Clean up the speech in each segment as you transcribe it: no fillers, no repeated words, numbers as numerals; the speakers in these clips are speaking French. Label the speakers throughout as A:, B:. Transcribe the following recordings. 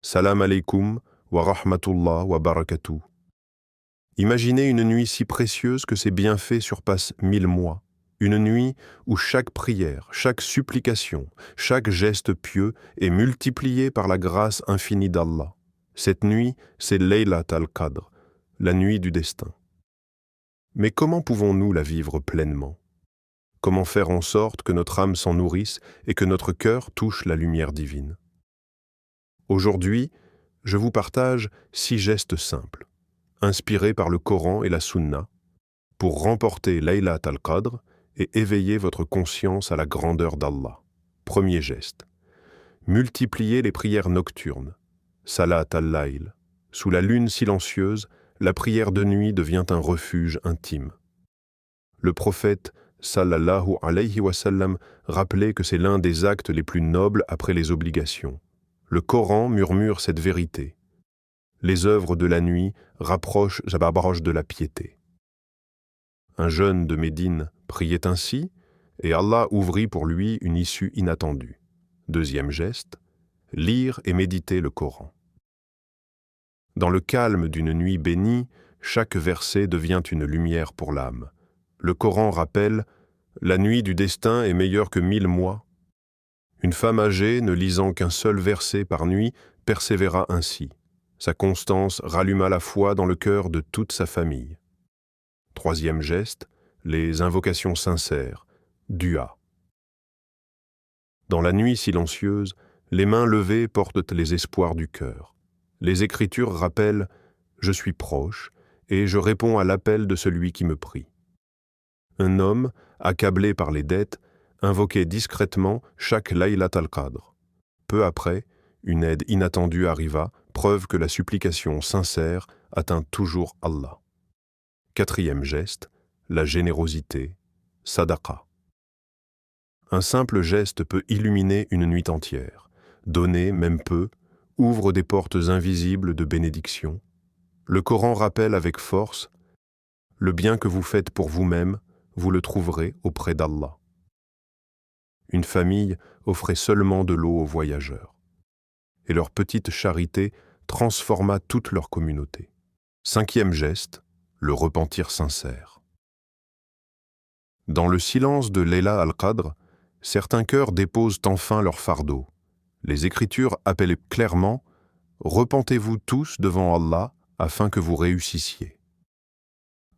A: Salam alaikum wa rahmatullah wa barakatuh. Imaginez une nuit si précieuse que ses bienfaits surpassent 1000 mois. Une nuit où chaque prière, chaque supplication, chaque geste pieux est multiplié par la grâce infinie d'Allah. Cette nuit, c'est Laylat al-Qadr, la nuit du destin. Mais comment pouvons-nous la vivre pleinement? Comment faire en sorte que notre âme s'en nourrisse et que notre cœur touche la lumière divine? Aujourd'hui, je vous partage 6 gestes simples, inspirés par le Coran et la Sunna, pour remporter Laylat al-Qadr et éveiller votre conscience à la grandeur d'Allah. Premier geste. Multipliez les prières nocturnes. Salat al-Layl. Sous la lune silencieuse, la prière de nuit devient un refuge intime. Le prophète, sallallahu alayhi wa sallam, rappelait que c'est l'un des actes les plus nobles après les obligations. Le Coran murmure cette vérité. Les œuvres de la nuit rapprochent de la piété. Un jeune de Médine priait ainsi, et Allah ouvrit pour lui une issue inattendue. Deuxième geste, lire et méditer le Coran. Dans le calme d'une nuit bénie, chaque verset devient une lumière pour l'âme. Le Coran rappelle « La nuit du destin est meilleure que 1000 mois ». Une femme âgée, ne lisant qu'un seul verset par nuit, persévéra ainsi. Sa constance ralluma la foi dans le cœur de toute sa famille. Troisième geste, les invocations sincères, dua. Dans la nuit silencieuse, les mains levées portent les espoirs du cœur. Les Écritures rappellent « Je suis proche et je réponds à l'appel de celui qui me prie ». Un homme, accablé par les dettes, invoquait discrètement chaque Laylat al-Qadr. Peu après, une aide inattendue arriva, preuve que la supplication sincère atteint toujours Allah. Quatrième geste, la générosité, sadaqa. Un simple geste peut illuminer une nuit entière. Donner, même peu, ouvre des portes invisibles de bénédiction. Le Coran rappelle avec force « Le bien que vous faites pour vous-même, vous le trouverez auprès d'Allah ». Une famille offrait seulement de l'eau aux voyageurs. Et leur petite charité transforma toute leur communauté. Cinquième geste, le repentir sincère. Dans le silence de Laylat al-Qadr, certains cœurs déposent enfin leur fardeau. Les Écritures appellent clairement « Repentez-vous tous devant Allah afin que vous réussissiez ».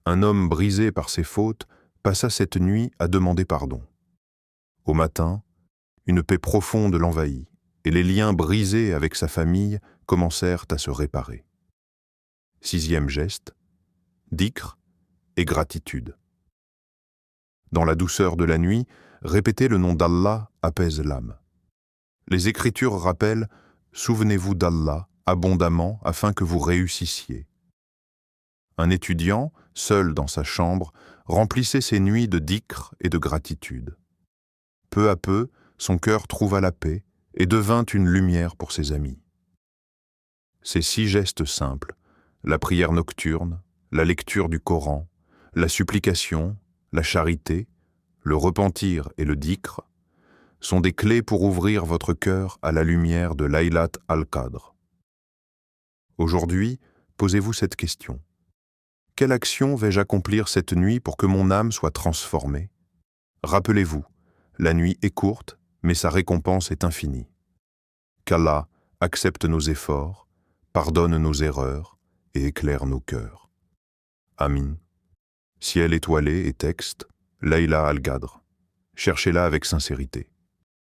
A: Un homme brisé par ses fautes passa cette nuit à demander pardon. Au matin, une paix profonde l'envahit, et les liens brisés avec sa famille commencèrent à se réparer. Sixième geste, dhikr et gratitude. Dans la douceur de la nuit, répéter le nom d'Allah apaise l'âme. Les Écritures rappellent « Souvenez-vous d'Allah abondamment afin que vous réussissiez ». Un étudiant, seul dans sa chambre, remplissait ses nuits de dhikr et de gratitude. Peu à peu, son cœur trouva la paix et devint une lumière pour ses amis. Ces 6 gestes simples, la prière nocturne, la lecture du Coran, la supplication, la charité, le repentir et le dhikr, sont des clés pour ouvrir votre cœur à la lumière de Laylat al-Qadr. Aujourd'hui, posez-vous cette question. Quelle action vais-je accomplir cette nuit pour que mon âme soit transformée? Rappelez-vous, la nuit est courte, mais sa récompense est infinie. Qu'Allah accepte nos efforts, pardonne nos erreurs et éclaire nos cœurs. Amin. Ciel étoilé et texte, Laylat al-Qadr. Cherchez-la avec sincérité.